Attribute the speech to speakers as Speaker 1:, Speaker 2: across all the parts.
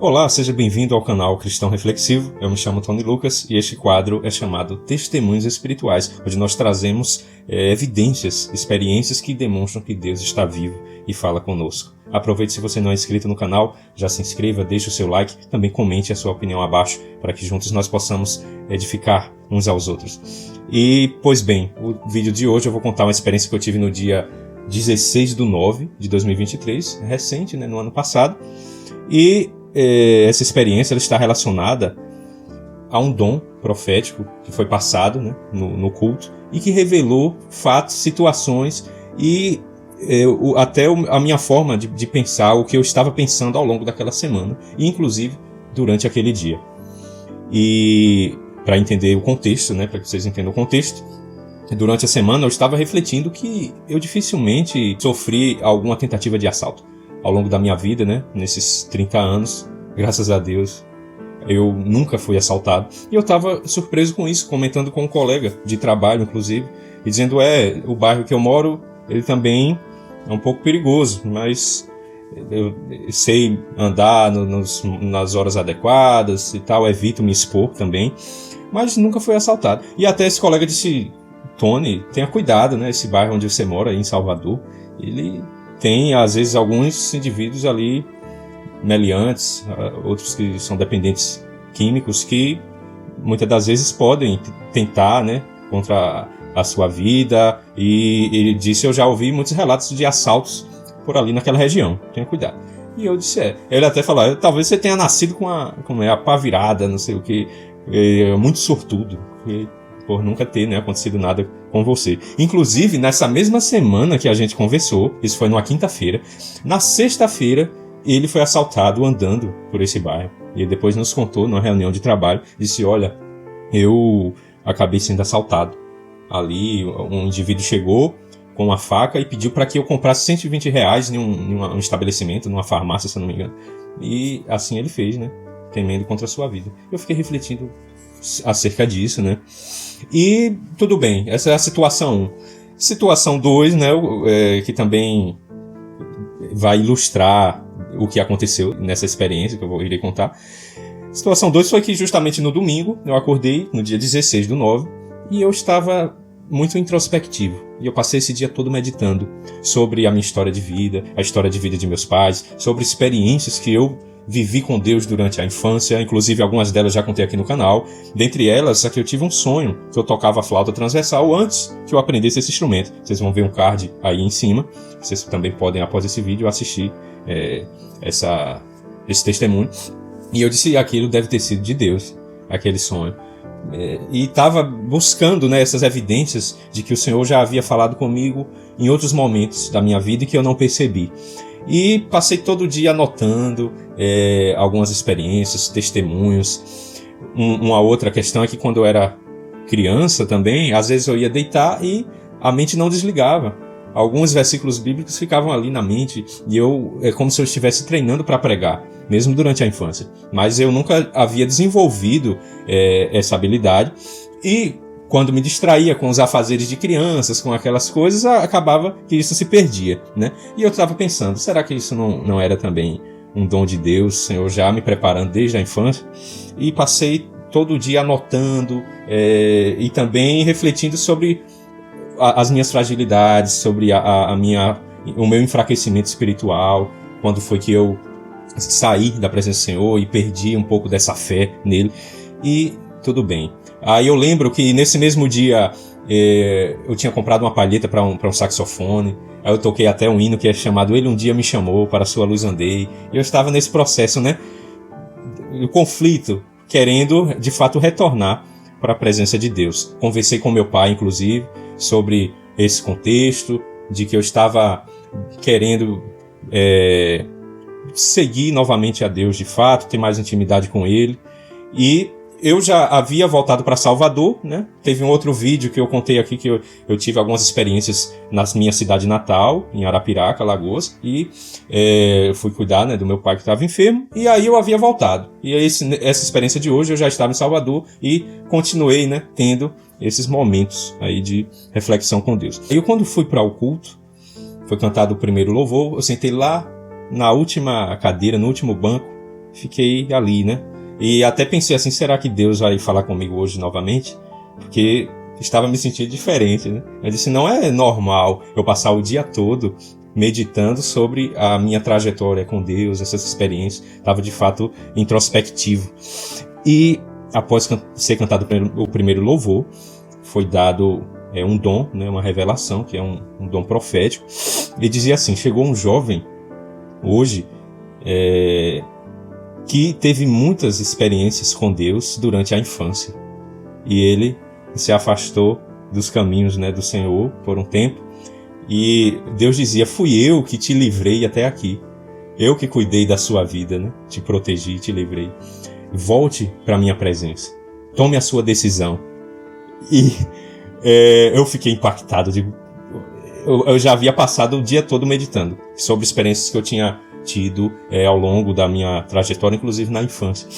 Speaker 1: Olá, seja bem-vindo ao canal Cristão Reflexivo. Eu me chamo Tony Lucas e este quadro é chamado Testemunhos Espirituais, onde nós trazemos evidências, experiências que demonstram que Deus está vivo e fala conosco. Aproveite, se você não é inscrito no canal, já se inscreva, deixe o seu like, também comente a sua opinião abaixo, para que juntos nós possamos edificar uns aos outros. E, pois bem, o vídeo de hoje eu vou contar uma experiência que eu tive no dia 16/9 de 2023, recente, no ano passado, e essa experiência ela está relacionada a um dom profético que foi passado no culto e que revelou fatos, situações e até a minha forma de pensar, o que eu estava pensando ao longo daquela semana e inclusive durante aquele dia. E para entender o contexto, para que vocês entendam o contexto, durante a semana eu estava refletindo que eu dificilmente sofri alguma tentativa de assalto. Ao longo da minha vida, nesses 30 anos, graças a Deus, eu nunca fui assaltado. E eu estava surpreso com isso, comentando com um colega de trabalho, inclusive, e dizendo, o bairro que eu moro, ele também é um pouco perigoso, mas eu sei andar nas horas adequadas e tal, evito me expor também, mas nunca fui assaltado. E até esse colega disse, Tony, tenha cuidado, esse bairro onde você mora, aí em Salvador, ele tem, às vezes, alguns indivíduos ali meliantes, outros que são dependentes químicos, que muitas das vezes podem tentar, contra a sua vida. E ele disse, eu já ouvi muitos relatos de assaltos por ali naquela região, tenha cuidado. E eu disse, Ele até falou, talvez você tenha nascido com a pá virada, não sei o que, muito sortudo, por nunca ter acontecido nada com você. Inclusive, nessa mesma semana que a gente conversou, isso foi numa quinta-feira, na sexta-feira ele foi assaltado andando por esse bairro. E ele depois nos contou, numa reunião de trabalho, disse, olha, eu acabei sendo assaltado. Ali um indivíduo chegou com uma faca e pediu para que eu comprasse R$120 em um estabelecimento, numa farmácia, se eu não me engano. E assim ele fez, temendo contra a sua vida. Eu fiquei refletindo acerca disso, E tudo bem, essa é a situação 1. Situação 2, que também vai ilustrar o que aconteceu nessa experiência que eu irei contar. Situação 2 foi que justamente no domingo, eu acordei no dia 16/9 e eu estava muito introspectivo. E eu passei esse dia todo meditando sobre a minha história de vida, a história de vida de meus pais, sobre experiências que eu vivi com Deus durante a infância, inclusive algumas delas já contei aqui no canal. Dentre elas, que eu tive um sonho que eu tocava flauta transversal antes que eu aprendesse esse instrumento. Vocês vão ver um card aí em cima. Vocês também podem, após esse vídeo, assistir esse testemunho. E eu disse, aquilo deve ter sido de Deus, aquele sonho. E estava buscando essas evidências de que o Senhor já havia falado comigo em outros momentos da minha vida e que eu não percebi. E passei todo dia anotando algumas experiências, testemunhos. Uma outra questão é que quando eu era criança também, às vezes eu ia deitar e a mente não desligava. Alguns versículos bíblicos ficavam ali na mente e é como se eu estivesse treinando para pregar, mesmo durante a infância. Mas eu nunca havia desenvolvido essa habilidade e quando me distraía com os afazeres de crianças, com aquelas coisas, acabava que isso se perdia, E eu estava pensando, será que isso não era também um dom de Deus, o Senhor já me preparando desde a infância? E passei todo dia anotando e também refletindo sobre as minhas fragilidades, sobre o meu enfraquecimento espiritual, quando foi que eu saí da presença do Senhor e perdi um pouco dessa fé nele. E tudo bem. Aí eu lembro que nesse mesmo dia eu tinha comprado uma palheta para um saxofone. Aí eu toquei até um hino que é chamado Ele Um Dia Me Chamou, Para a Sua Luz Andei. E eu estava nesse processo, o conflito, querendo de fato retornar para a presença de Deus. Conversei com meu pai, inclusive, sobre esse contexto, de que eu estava querendo seguir novamente a Deus de fato, ter mais intimidade com Ele. E eu já havia voltado para Salvador, Teve um outro vídeo que eu contei aqui que eu tive algumas experiências na minha cidade natal, em Arapiraca, Alagoas, e eu fui cuidar do meu pai que estava enfermo, e aí eu havia voltado. E essa experiência de hoje eu já estava em Salvador e continuei, tendo esses momentos aí de reflexão com Deus. E quando fui para o culto, foi cantado o primeiro louvor, eu sentei lá na última cadeira, no último banco, fiquei ali, né? E até pensei assim, será que Deus vai falar comigo hoje novamente? Porque estava me sentindo diferente, né? Eu disse, não é normal eu passar o dia todo meditando sobre a minha trajetória com Deus, essas experiências. Estava de fato introspectivo. E após ser cantado o primeiro louvor, foi dado um dom, né, uma revelação, que é um dom profético. Ele dizia assim, chegou um jovem hoje que teve muitas experiências com Deus durante a infância. E ele se afastou dos caminhos, né, do Senhor por um tempo. E Deus dizia, fui eu que te livrei até aqui. Eu que cuidei da sua vida, né? Te protegi, te livrei. Volte para a minha presença. Tome a sua decisão. E eu fiquei impactado. Eu já havia passado o dia todo meditando sobre experiências que eu tinha tido ao longo da minha trajetória, inclusive na infância.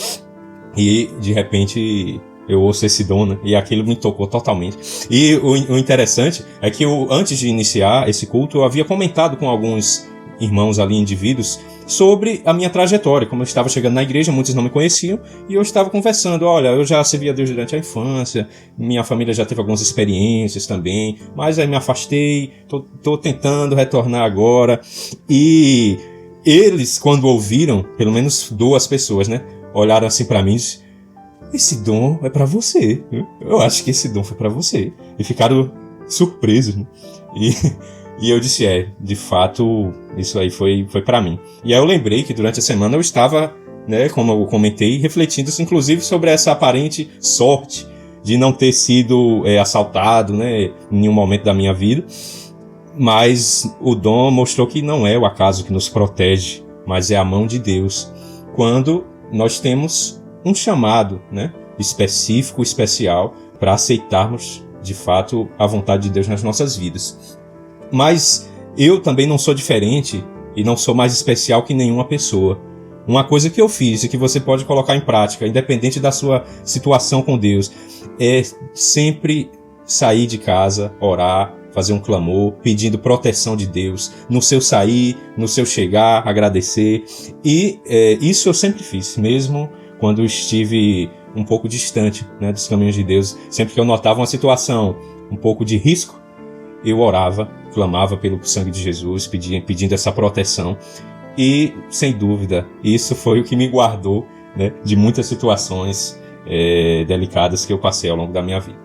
Speaker 1: E, de repente, eu ouço esse dom, né? E aquilo me tocou totalmente. E o interessante é que antes de iniciar esse culto, eu havia comentado com alguns irmãos ali, indivíduos, sobre a minha trajetória. Como eu estava chegando na igreja, muitos não me conheciam, e eu estava conversando, olha, eu já servi a Deus durante a infância, minha família já teve algumas experiências também, mas aí me afastei, tô tentando retornar agora. E eles, quando ouviram, pelo menos 2 pessoas, né, olharam assim para mim e disseram, esse dom é para você. Eu acho que esse dom foi para você. E ficaram surpresos, né? E eu disse, de fato, isso aí foi para mim. E aí eu lembrei que durante a semana eu estava, né, como eu comentei, refletindo inclusive sobre essa aparente sorte de não ter sido assaltado, né, em nenhum momento da minha vida. Mas o dom mostrou que não é o acaso que nos protege, mas é a mão de Deus. Quando nós temos um chamado, né, específico, especial, para aceitarmos, de fato, a vontade de Deus nas nossas vidas. Mas eu também não sou diferente e não sou mais especial que nenhuma pessoa. Uma coisa que eu fiz e que você pode colocar em prática, independente da sua situação com Deus, é sempre sair de casa, orar, fazer um clamor, pedindo proteção de Deus, no seu sair, no seu chegar, agradecer. E isso eu sempre fiz, mesmo quando eu estive um pouco distante, né, dos caminhos de Deus. Sempre que eu notava uma situação um pouco de risco, eu orava, clamava pelo sangue de Jesus, pedindo essa proteção. E, sem dúvida, isso foi o que me guardou, né, de muitas situações delicadas que eu passei ao longo da minha vida.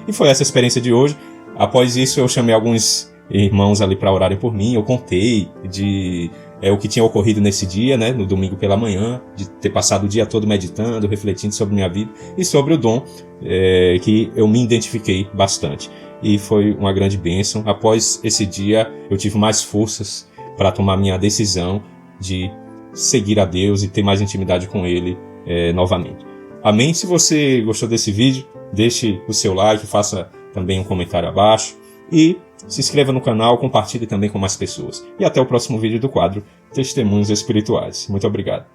Speaker 1: E foi essa experiência de hoje. Após isso, eu chamei alguns irmãos ali para orarem por mim. Eu contei o que tinha ocorrido nesse dia, né, no domingo pela manhã, de ter passado o dia todo meditando, refletindo sobre minha vida e sobre o dom que eu me identifiquei bastante. E foi uma grande bênção. Após esse dia, eu tive mais forças para tomar minha decisão de seguir a Deus e ter mais intimidade com Ele novamente. Amém? Se você gostou desse vídeo, deixe o seu like, faça também um comentário abaixo e se inscreva no canal, compartilhe também com mais pessoas. E até o próximo vídeo do quadro Testemunhos Espirituais. Muito obrigado.